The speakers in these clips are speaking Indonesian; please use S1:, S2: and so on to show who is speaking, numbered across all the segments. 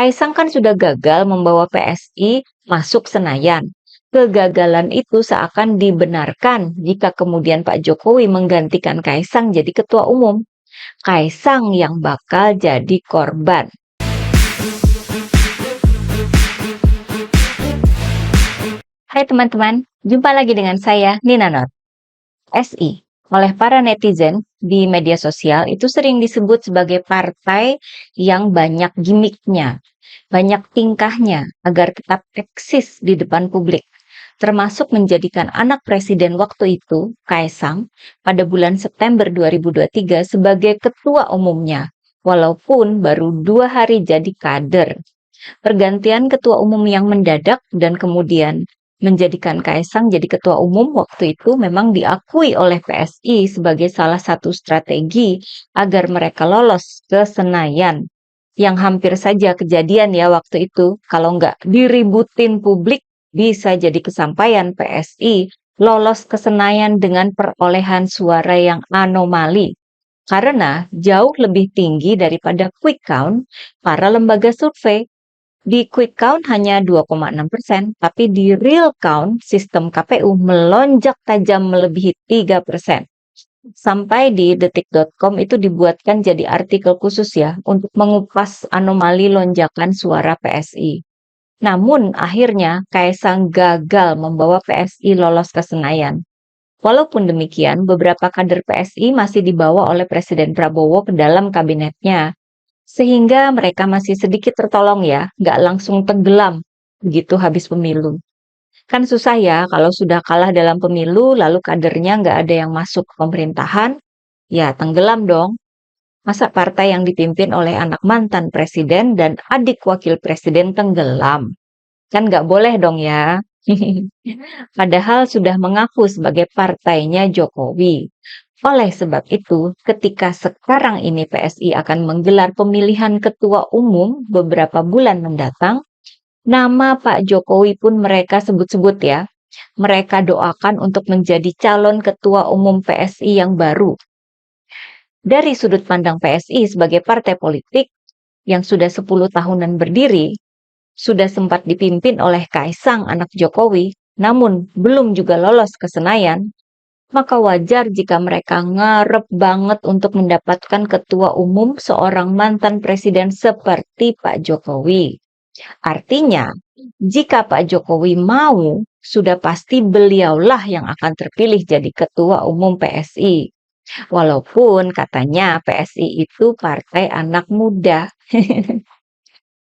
S1: Kaisang kan sudah gagal membawa PSI masuk Senayan. Kegagalan itu seakan dibenarkan jika kemudian Pak Jokowi menggantikan Kaisang jadi ketua umum. Kaisang yang bakal jadi korban. Hai teman-teman, jumpa lagi dengan saya Nina Not. PSI oleh para netizen di media sosial itu sering disebut sebagai partai yang banyak gimmicknya, banyak tingkahnya agar tetap eksis di depan publik, termasuk menjadikan anak presiden waktu itu, Kaisang, pada bulan September 2023 sebagai ketua umumnya, walaupun baru 2 hari jadi kader. Pergantian ketua umum yang mendadak dan kemudian menjadikan Kaisang jadi ketua umum waktu itu memang diakui oleh PSI sebagai salah satu strategi agar mereka lolos ke Senayan. Yang hampir saja kejadian ya waktu itu, kalau nggak diributin publik, bisa jadi kesampaian PSI lolos ke Senayan dengan perolehan suara yang anomali. Karena jauh lebih tinggi daripada quick count para lembaga survei. Di quick count hanya 2,6%, tapi di real count sistem KPU melonjak tajam melebihi 3%. Sampai di detik.com itu dibuatkan jadi artikel khusus ya untuk mengupas anomali lonjakan suara PSI. Namun akhirnya Kaisang gagal membawa PSI lolos ke Senayan. Walaupun demikian, beberapa kader PSI masih dibawa oleh Presiden Prabowo ke dalam kabinetnya. Sehingga mereka masih sedikit tertolong ya, nggak langsung tenggelam begitu habis pemilu. Kan susah ya kalau sudah kalah dalam pemilu lalu kadernya nggak ada yang masuk ke pemerintahan, ya tenggelam dong. Masa partai yang dipimpin oleh anak mantan presiden dan adik wakil presiden tenggelam? Kan nggak boleh dong ya. Padahal sudah mengaku sebagai partainya Jokowi. Oleh sebab itu, ketika sekarang ini PSI akan menggelar pemilihan ketua umum beberapa bulan mendatang, nama Pak Jokowi pun mereka sebut-sebut ya. Mereka doakan untuk menjadi calon ketua umum PSI yang baru. Dari sudut pandang PSI sebagai partai politik yang sudah 10 tahunan berdiri, sudah sempat dipimpin oleh Kaisang anak Jokowi, namun belum juga lolos ke Senayan, maka wajar jika mereka ngarep banget untuk mendapatkan ketua umum seorang mantan presiden seperti Pak Jokowi. Artinya, jika Pak Jokowi mau, sudah pasti beliaulah yang akan terpilih jadi ketua umum PSI. Walaupun katanya PSI itu partai anak muda.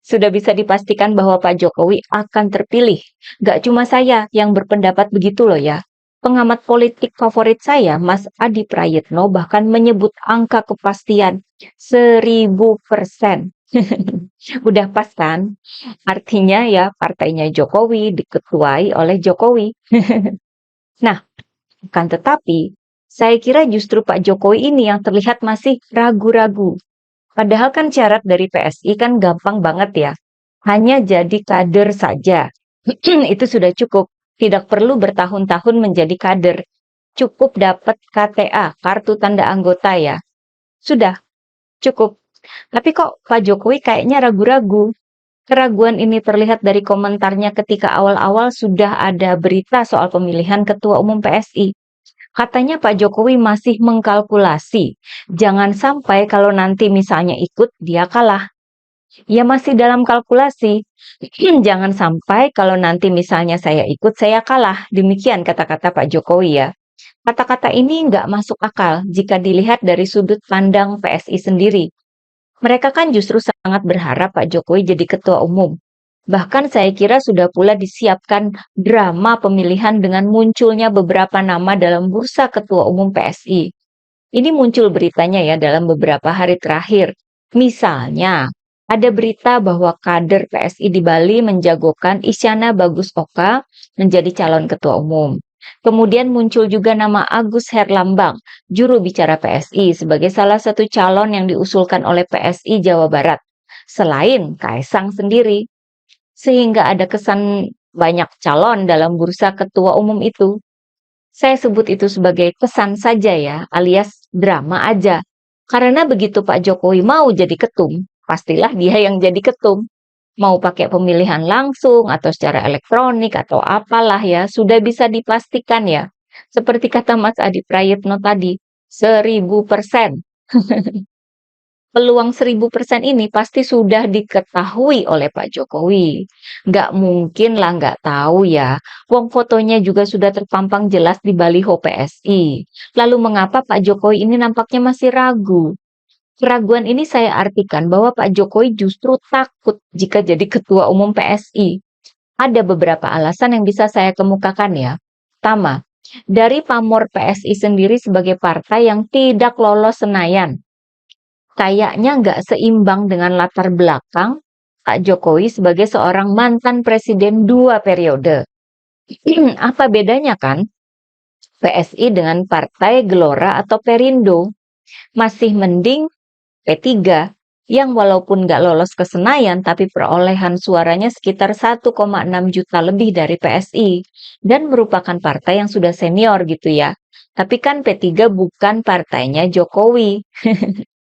S1: Sudah bisa dipastikan bahwa Pak Jokowi akan terpilih. Gak cuma saya yang berpendapat begitu loh ya. Pengamat politik favorit saya, Mas Adi Prayitno, bahkan menyebut angka kepastian 1000%. Udah pas kan? Artinya ya partainya Jokowi diketuai oleh Jokowi. Nah, akan tetapi, saya kira justru Pak Jokowi ini yang terlihat masih ragu-ragu. Padahal kan syarat dari PSI kan gampang banget ya. Hanya jadi kader saja. Itu sudah cukup. Tidak perlu bertahun-tahun menjadi kader. Cukup dapat KTA, kartu tanda anggota ya. Sudah, cukup. Tapi kok Pak Jokowi kayaknya ragu-ragu. Keraguan ini terlihat dari komentarnya ketika awal-awal sudah ada berita soal pemilihan ketua umum PSI. Katanya Pak Jokowi masih mengkalkulasi. Jangan sampai kalau nanti misalnya ikut, dia kalah. Ya masih dalam kalkulasi. Jangan sampai kalau nanti misalnya saya ikut, saya kalah. Demikian kata-kata Pak Jokowi ya. Kata-kata ini nggak masuk akal jika dilihat dari sudut pandang PSI sendiri. Mereka kan justru sangat berharap Pak Jokowi jadi ketua umum. Bahkan saya kira sudah pula disiapkan drama pemilihan dengan munculnya beberapa nama dalam bursa ketua umum PSI. Ini muncul beritanya ya dalam beberapa hari terakhir. Misalnya, ada berita bahwa kader PSI di Bali menjagokan Isyana Bagus Oka menjadi calon ketua umum. Kemudian muncul juga nama Agus Herlambang, juru bicara PSI, sebagai salah satu calon yang diusulkan oleh PSI Jawa Barat, selain Kaisang sendiri. Sehingga ada kesan banyak calon dalam bursa ketua umum itu. Saya sebut itu sebagai kesan saja ya, alias drama aja. Karena begitu Pak Jokowi mau jadi ketum, pastilah dia yang jadi ketum. Mau pakai pemilihan langsung atau secara elektronik atau apalah ya, sudah bisa dipastikan ya. Seperti kata Mas Adi Prayitno tadi, 1000%. Peluang 1000% ini pasti sudah diketahui oleh Pak Jokowi. Nggak mungkin lah nggak tahu ya. Wong fotonya juga sudah terpampang jelas di baliho PSI. Lalu mengapa Pak Jokowi ini nampaknya masih ragu? Keraguan ini saya artikan bahwa Pak Jokowi justru takut jika jadi ketua umum PSI. Ada beberapa alasan yang bisa saya kemukakan ya. Pertama, dari pamor PSI sendiri sebagai partai yang tidak lolos Senayan. Kayaknya nggak seimbang dengan latar belakang Pak Jokowi sebagai seorang mantan presiden 2 periode. Apa bedanya kan PSI dengan Partai Gelora atau Perindo? Masih mending P3 yang walaupun nggak lolos ke Senayan tapi perolehan suaranya sekitar 1,6 juta lebih dari PSI dan merupakan partai yang sudah senior gitu ya. Tapi kan P3 bukan partainya Jokowi.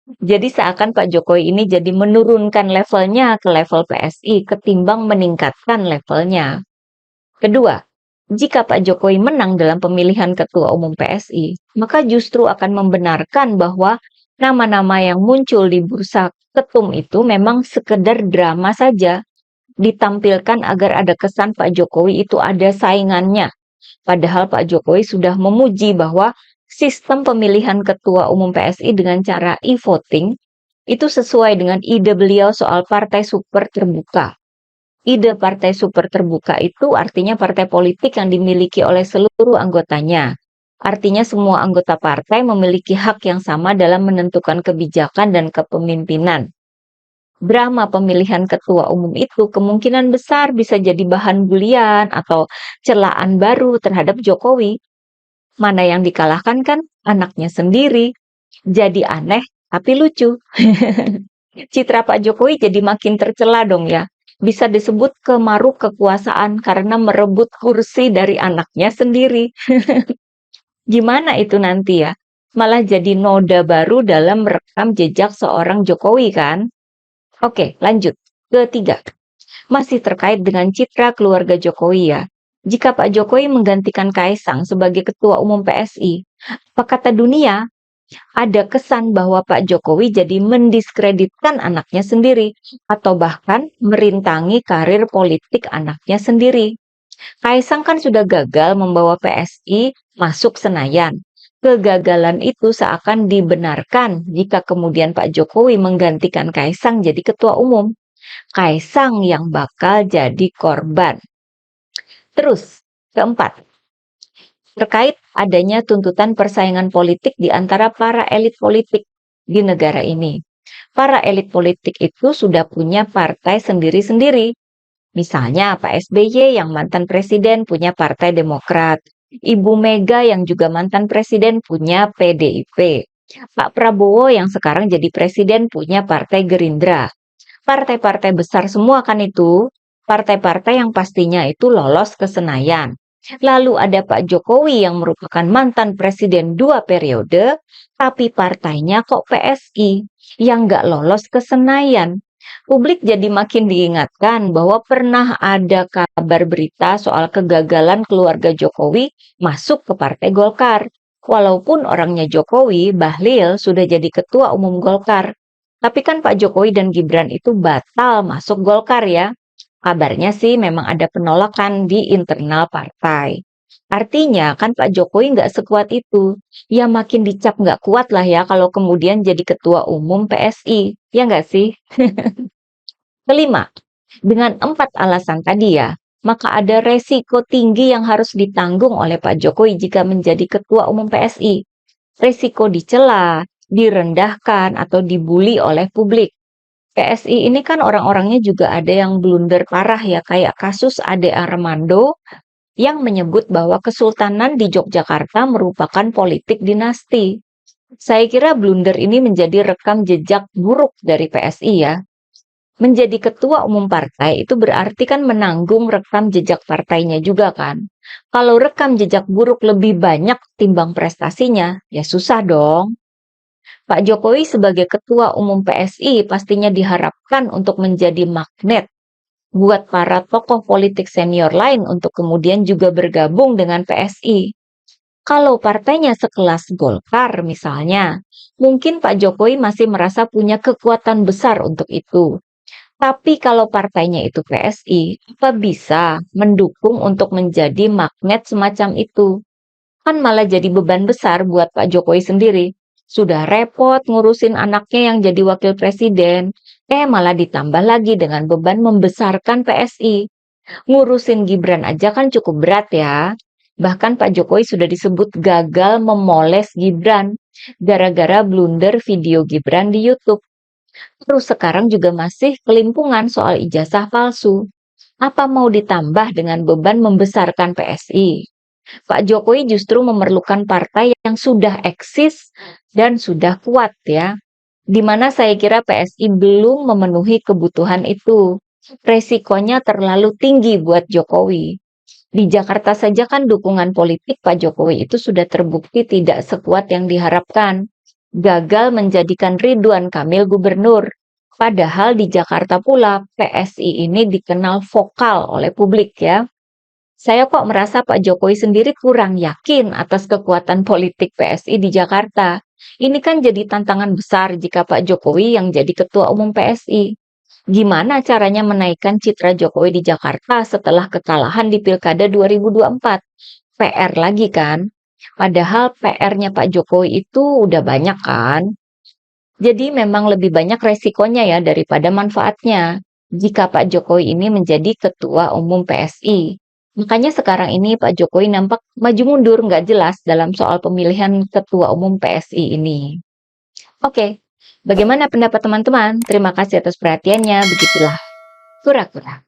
S1: Jadi seakan Pak Jokowi ini jadi menurunkan levelnya ke level PSI ketimbang meningkatkan levelnya. Kedua, jika Pak Jokowi menang dalam pemilihan ketua umum PSI, maka justru akan membenarkan bahwa nama-nama yang muncul di bursa ketum itu memang sekedar drama saja, ditampilkan agar ada kesan Pak Jokowi itu ada saingannya. Padahal Pak Jokowi sudah memuji bahwa sistem pemilihan ketua umum PSI dengan cara e-voting itu sesuai dengan ide beliau soal partai super terbuka. Ide partai super terbuka itu artinya partai politik yang dimiliki oleh seluruh anggotanya. Artinya semua anggota partai memiliki hak yang sama dalam menentukan kebijakan dan kepemimpinan. Drama pemilihan ketua umum itu kemungkinan besar bisa jadi bahan bulian atau celaan baru terhadap Jokowi. Mana yang dikalahkan kan anaknya sendiri. Jadi aneh tapi lucu. Citra Pak Jokowi jadi makin tercela dong ya. Bisa disebut kemaruk kekuasaan karena merebut kursi dari anaknya sendiri. Gimana itu nanti ya? Malah jadi noda baru dalam merekam jejak seorang Jokowi kan? Oke, lanjut. Ketiga, masih terkait dengan citra keluarga Jokowi ya. Jika Pak Jokowi menggantikan Kaisang sebagai ketua umum PSI, apa kata dunia? Ada kesan bahwa Pak Jokowi jadi mendiskreditkan anaknya sendiri atau bahkan merintangi karir politik anaknya sendiri. Kaisang kan sudah gagal membawa PSI masuk Senayan. Kegagalan itu seakan dibenarkan jika kemudian Pak Jokowi menggantikan Kaisang jadi ketua umum. Kaisang yang bakal jadi korban. Terus, keempat, terkait adanya tuntutan persaingan politik di antara para elit politik di negara ini. Para elit politik itu sudah punya partai sendiri-sendiri. Misalnya Pak SBY yang mantan presiden punya Partai Demokrat. Ibu Mega yang juga mantan presiden punya PDIP. Pak Prabowo yang sekarang jadi presiden punya Partai Gerindra. Partai-partai besar semua kan itu. Partai-partai yang pastinya itu lolos ke Senayan. Lalu ada Pak Jokowi yang merupakan mantan presiden 2 periode, tapi partainya kok PSI yang nggak lolos ke Senayan. Publik jadi makin diingatkan bahwa pernah ada kabar berita soal kegagalan keluarga Jokowi masuk ke Partai Golkar. Walaupun orangnya Jokowi, Bahlil sudah jadi ketua umum Golkar. Tapi kan Pak Jokowi dan Gibran itu batal masuk Golkar ya. Kabarnya sih memang ada penolakan di internal partai. Artinya kan Pak Jokowi nggak sekuat itu. Ya makin dicap nggak kuat lah ya kalau kemudian jadi ketua umum PSI. Ya nggak sih? Kelima, dengan 4 alasan tadi ya, maka ada resiko tinggi yang harus ditanggung oleh Pak Jokowi jika menjadi ketua umum PSI. Resiko dicela, direndahkan, atau dibully oleh publik. PSI ini kan orang-orangnya juga ada yang blunder parah ya, kayak kasus Ade Armando yang menyebut bahwa Kesultanan di Yogyakarta merupakan politik dinasti. Saya kira blunder ini menjadi rekam jejak buruk dari PSI ya. Menjadi ketua umum partai itu berarti kan menanggung rekam jejak partainya juga kan. Kalau rekam jejak buruk lebih banyak timbang prestasinya, ya susah dong. Pak Jokowi sebagai ketua umum PSI pastinya diharapkan untuk menjadi magnet buat para tokoh politik senior lain untuk kemudian juga bergabung dengan PSI. Kalau partainya sekelas Golkar misalnya, mungkin Pak Jokowi masih merasa punya kekuatan besar untuk itu. Tapi kalau partainya itu PSI, apa bisa mendukung untuk menjadi magnet semacam itu? Kan malah jadi beban besar buat Pak Jokowi sendiri. Sudah repot ngurusin anaknya yang jadi wakil presiden, malah ditambah lagi dengan beban membesarkan PSI. Ngurusin Gibran aja kan cukup berat ya. Bahkan Pak Jokowi sudah disebut gagal memoles Gibran gara-gara blunder video Gibran di YouTube. Terus sekarang juga masih kelimpungan soal ijazah palsu. Apa mau ditambah dengan beban membesarkan PSI? Pak Jokowi justru memerlukan partai yang sudah eksis dan sudah kuat ya. Di mana saya kira PSI belum memenuhi kebutuhan itu. Resikonya terlalu tinggi buat Jokowi. Di Jakarta saja kan dukungan politik Pak Jokowi itu sudah terbukti tidak sekuat yang diharapkan. Gagal menjadikan Ridwan Kamil gubernur. Padahal di Jakarta pula PSI ini dikenal vokal oleh publik ya. Saya kok merasa Pak Jokowi sendiri kurang yakin atas kekuatan politik PSI di Jakarta. Ini kan jadi tantangan besar jika Pak Jokowi yang jadi ketua umum PSI. Gimana caranya menaikkan citra Jokowi di Jakarta setelah kekalahan di Pilkada 2024? PR lagi kan? Padahal PR-nya Pak Jokowi itu udah banyak kan? Jadi memang lebih banyak resikonya ya daripada manfaatnya jika Pak Jokowi ini menjadi ketua umum PSI. Makanya sekarang ini Pak Jokowi nampak maju mundur nggak jelas dalam soal pemilihan ketua umum PSI ini. Oke, bagaimana pendapat teman-teman? Terima kasih atas perhatiannya. Begitulah kura-kura.